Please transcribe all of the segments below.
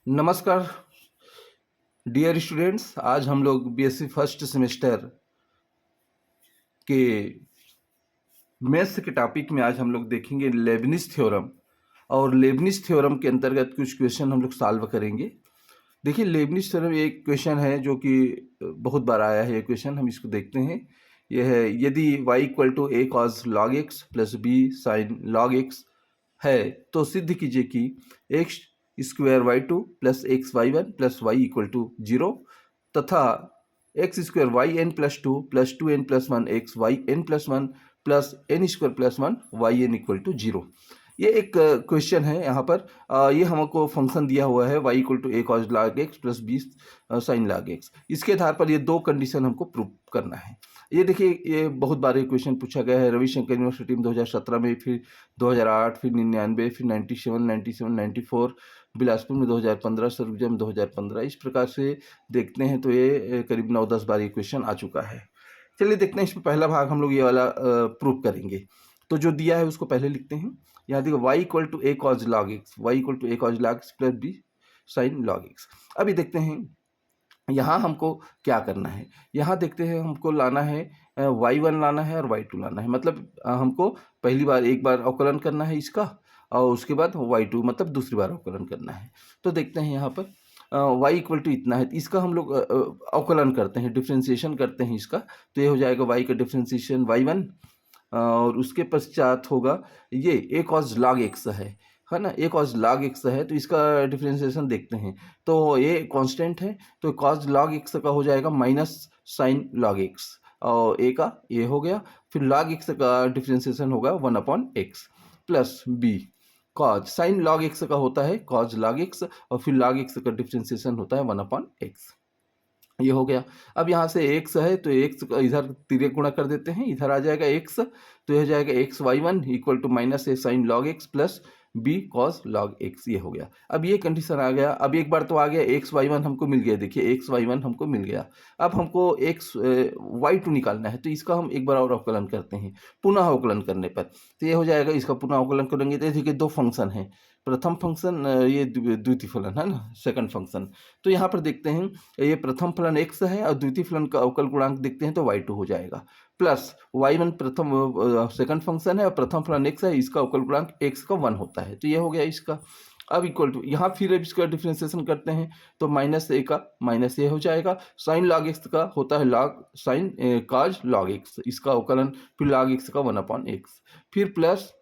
नमस्कार dear students. आज हम लोग बीएससी फर्स्ट सेमेस्टर के मैथ्स के टॉपिक में आज हम लोग देखेंगे लेबनिज थ्योरम। और लेबनिज थ्योरम के अंतर्गत कुछ क्वेश्चन हम लोग सॉल्व करेंगे। देखिए, लेबनिज थ्योरम एक क्वेश्चन है जो कि बहुत बार आया है। ये क्वेश्चन हम इसको देखते हैं। यह है, यदि y equal to A cos log x plus B sign log x है तो सिद्ध कीजिए कि x square Y two plus x Y one plus y equal to zero तथा x square y n plus two n plus one x y n plus one plus n square plus one y n equal to zero. ये एक question है। यहाँ पर ये हमको function दिया हुआ है y equal to A cos log x plus B sign log X. इसके आधार पर ये दो कंडीशन हमको प्रूव करना है। ये देखिए, ये बहुत बार ये क्वेश्चन पूछा गया है रविशंकर यूनिवर्सिटी में 2017 में, फिर 2008, फिर 99, फिर 97, 94, बिलासपुर में 2015, सरगुजा में 2015। इस प्रकार से देखते हैं तो ये करीब 9-10 बार ये क्वेश्चन आ चुका है। चलिए देखते हैं, इसमें पहला भाग हम लोग ये वाला प्रूव करेंगे। तो जो दिया है उसको पहले लिखते हैं। यहाँ देखो y equal to A cos log X, Y equal to A cos log x plus B sign log X. अभी देखते हैं यहाँ हमको क्या करना है। यहाँ देखते हैं, हमको लाना है y1 लाना है और y2 लाना है। मतलब हमको पहली बार एक बार अवकलन करना है इसका, और उसके बाद y2 मतलब दूसरी बार अवकलन करना है। तो देखते हैं यहाँ पर y इक्वल टू इतना है, तो इसका हम लोग अवकलन करते हैं, डिफ्रेंसिएशन करते हैं इसका। तो ये हो जाएगा y का डिफ्रेंसिएशन y1, और उसके पश्चात होगा ये ए कॉज लॉग एक्स है ना। ए कॉज लॉग एक्स है तो इसका डिफ्रेंसिएशन देखते हैं। तो ये कांस्टेंट है तो कॉज लॉग एक्स का हो जाएगा माइनस साइन लॉग एक्स, और ए का ये हो गया। फिर लॉग एक्स का डिफ्रेंसिएशन होगा 1/x plus B cos sine log X का होता है कॉज लॉग एक्स, और फिर लॉग एक्स का डिफ्रेंसिएशन होता है 1/x। ये हो गया। अब यहाँ से x है तो x इधर तिर्यक गुणा कर देते हैं, इधर आ जाएगा x, तो यह हो जाएगा X Y one equal to minus A sine log x plus B cos log X. ये हो गया। अब ये कंडीशन आ गया। अब एक बार तो आ गया एक्स वाई वन हमको मिल गया। देखिए एक्स वाई वन हमको मिल गया। अब हमको एक्स वाई टू निकालना है, तो इसका हम एक बार और अवकलन करते हैं। पुनः अवकलन करने पर तो ये हो जाएगा, इसका पुनः अवकलन करेंगे तो देखिए दो फंक्शन है। प्रथम फंक्शन ये द्वितीय फलन है ना, सेकंड फंक्शन। तो यहाँ पर देखते हैं ये प्रथम फलन x है और द्वितीय फलन का अवकल गुणांक देखते हैं तो y2 हो जाएगा, प्लस y1 प्रथम सेकंड फंक्शन है और प्रथम फलन x है, इसका अवकल गुणांक x का 1 होता है। तो ये हो गया इसका। अब इक्वल टू यहाँ फिर इसका डिफ्रेंसिएशन करते हैं तो माइनस ए का माइनस ए हो जाएगा। साइन लॉग एक्स का होता है log sign cause log x, इसका अवकलन फिर लॉग एक्स का 1/x, फिर प्लस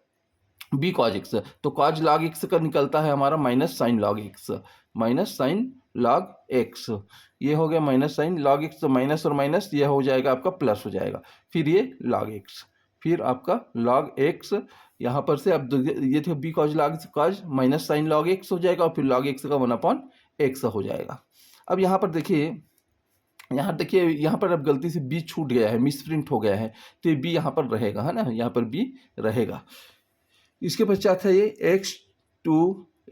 बी कॉज एक्स। तो कॉज लॉग एक्स का निकलता है हमारा minus sine log x, minus sine log X. ये हो गया माइनस साइन लॉग एक्स, तो माइनस और माइनस ये हो जाएगा आपका प्लस हो जाएगा। फिर ये लॉग एक्स, फिर आपका लॉग एक्स। यहाँ पर से अब ये थे B cos log cos minus sine log X हो जाएगा, और फिर लॉग एक्स का 1/x हो जाएगा। अब यहाँ पर देखिए, यहाँ पर अब गलती से बी छूट गया है, मिसप्रिंट हो गया है, तो ये बी यहाँ पर रहेगा, है ना, यहाँ पर बी रहेगा। इसके पश्चात है ये x2,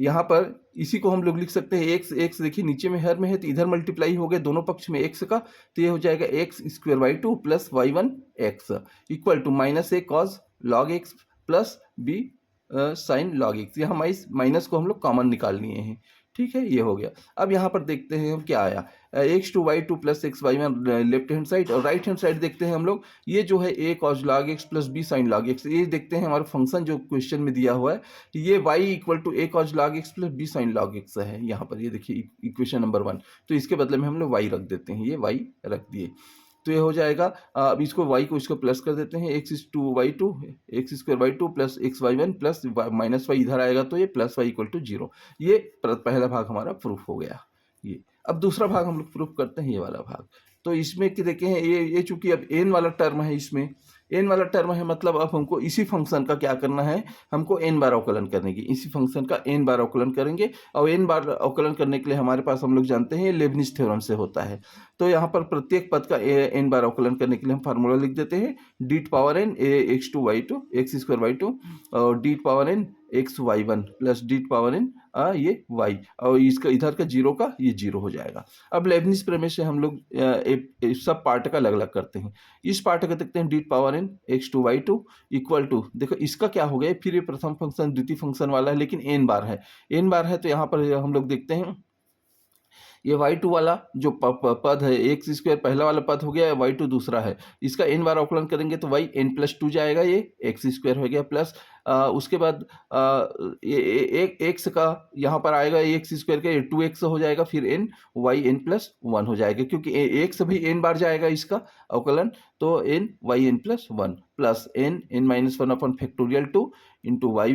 यहाँ पर इसी को हम लोग लिख सकते हैं x देखिए नीचे में हर में है तो इधर मल्टीप्लाई हो गया दोनों पक्ष में x का, तो ये हो जाएगा X square Y two plus Y one X equal to minus A cos log x plus B sign log X. यहाँ माइनस को हम लोग कॉमन निकाल लिए हैं, ठीक है। ये हो गया। अब यहाँ पर देखते हैं हम क्या आया, x2y2 plus x Y one left hand side, और राइट हैंड साइड देखते हैं हम लोग ये जो है a cos log x plus B sign log X. ये देखते हैं हमारा फंक्शन जो क्वेश्चन में दिया हुआ है ये y equal to A cos log x plus B sign log x है। यहाँ पर ये देखिए इक्वेशन नंबर 1, तो इसके बदले में हम लोग y रख देते हैं, ये y रख दिए तो ये हो जाएगा। अब इसको y को इसको प्लस कर देते हैं, X square Y two plus x Y one plus minus Y इधर आएगा तो ये प्लस वाई इक्वल टू 0। ये पहला भाग हमारा प्रूफ हो गया। ये अब दूसरा भाग हम लोग प्रूफ करते हैं, ये वाला भाग। तो इसमें कि देखें ये चूंकि अब n वाला टर्म है, इसमें n वाला टर्म है, मतलब अब हमको इसी फंक्शन का क्या करना है, हमको n बार अवकलन करने की, इसी फंक्शन का n बार अवकलन करेंगे। और n बार अवकलन करने के लिए हमारे पास हम लोग जानते हैं लेबनिज थ्योरम से होता है। तो यहाँ पर प्रत्येक पद का n बार अवकलन करने के लिए हम फार्मूला लिख देते हैं, D power n x square Y two और D power n x Y one plus D power n ये y, और इसका इधर का 0 का ये 0 हो जाएगा। अब लेबनिज प्रमेय से हम लोग सब पार्ट का अलग अलग करते हैं। इस पार्ट का देखते हैं D power n x2y2 equal to, देखो इसका क्या हो गया, फिर ये प्रथम फंक्शन द्वितीय फंक्शन वाला है लेकिन n बार है, तो यहाँ पर हम लोग देखते हैं ये y2 वाला जो पद है एक्स स्क्वायर पहला वाला पद हो गया, y2 दूसरा है, इसका n बार अवकलन करेंगे तो y n+2 जाएगा, ये एक्स स्क्वायर हो गया प्लस उसके बाद एक एक्स का यहाँ पर आएगा एक्स स्क्वायर का 2x हो जाएगा, फिर n y n+1 हो जाएगा, क्योंकि एक्स भी n बार जाएगा इसका अवकलन, तो n y n+1 plus n -1 upon factorial 2 into y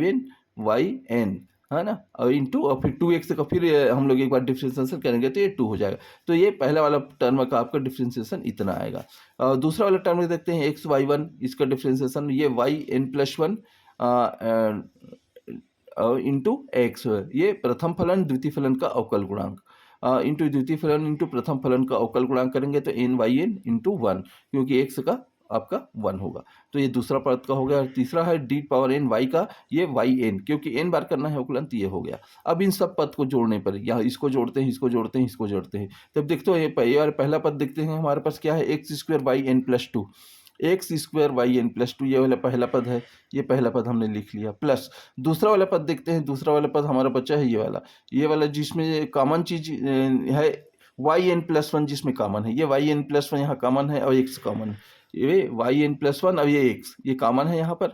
n है ना, और इंटू और फिर 2x का फिर हम लोग एक बार डिफ्रेंशिएशन करेंगे तो ये 2 हो जाएगा। तो ये पहला वाला टर्म का आपका डिफ्रेंशिएशन इतना आएगा। दूसरा वाला टर्म देखते हैं x y1, इसका डिफ्रेंशिएशन ये y n+1 इंटू एक्स, ये प्रथम फलन द्वितीय फलन का अवकल गुणांक इंटू द्वितीय फलन इंटू प्रथम फलन का अवकल गुणांक करेंगे तो n y n इंटू 1, क्योंकि x का आपका 1 होगा, तो ये दूसरा पद का हो गया। तीसरा है d पावर n y का, ये y n, क्योंकि n बार करना है अवकलन तो ये हो गया। अब इन सब पद को जोड़ने पर यहाँ इसको जोड़ते हैं, इसको जोड़ते हैं, इसको जोड़ते हैं, तब देखते हो ये पहला पद देखते हैं हमारे पास क्या है, X square Y n+2, X square Y n+2 ये वाला पहला पद है, ये पहला पद हमने लिख लिया, प्लस दूसरा वाला पद देखते हैं। दूसरा वाला पद हमारा बच्चा है ये वाला जिसमें कॉमन चीज है वाई n+1, जिसमें कॉमन है ये वाई n+1 यहाँ कॉमन है और एक्स कॉमन है, ये वाई n+1 और ये एक्स ये कॉमन है यहाँ पर।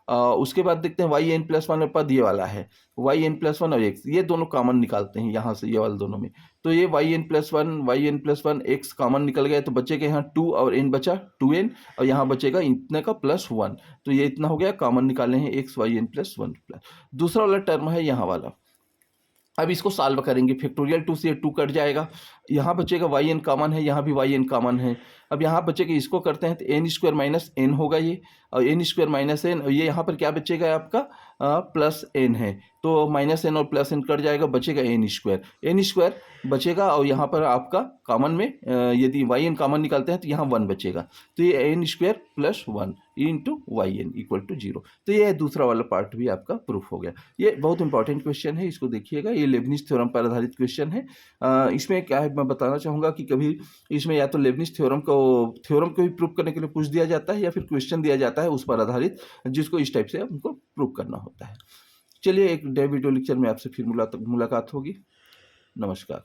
उसके बाद देखते हैं वाई n+1 पद ये वाला है, वाई n+1 और एक्स ये दोनों कॉमन निकालते हैं यहाँ से, ये वाले दोनों में, तो ये वाई n+1 एक्स कॉमन निकल गया, तो बचेगा यहाँ 2 और n बचा 2n, और यहाँ बचेगा इतने का +1, तो ये इतना हो गया, कॉमन निकालने हैं एक्स वाई n+1 प्लस। दूसरा वाला टर्म है यहाँ वाला, अब इसको सॉल्व करेंगे, फैक्टोरियल 2 से 2 कट जाएगा, यहाँ बचेगा वाई n कॉमन है, यहाँ भी वाई n कॉमन है, अब यहाँ बचेगा, इसको करते हैं तो n² - n होगा ये, और n² - n, और ये यहाँ पर क्या बचेगा आपका +n है, तो -n और +n कट जाएगा, बचेगा n² बचेगा, और यहाँ पर आपका कॉमन में यदि वाई n कॉमन निकालते हैं तो यहाँ 1 बचेगा, तो ये n² + 1 इंटू वाई n = 0। तो ये दूसरा वाला पार्ट भी आपका प्रूफ हो गया। ये बहुत इंपॉर्टेंट क्वेश्चन है, इसको देखिएगा, ये लेबनिज थ्योरम पर आधारित क्वेश्चन है। इसमें क्या है मैं बताना चाहूँगा कि कभी इसमें या तो लेबनिज थ्योरम को भी प्रूफ करने के लिए पूछ दिया जाता है, या फिर क्वेश्चन दिया जाता है उस पर आधारित, जिसको इस टाइप से हमको प्रूफ करना होता है। चलिए एक नए वीडियो लेक्चर में आपसे फिर मुलाकात होगी। नमस्कार।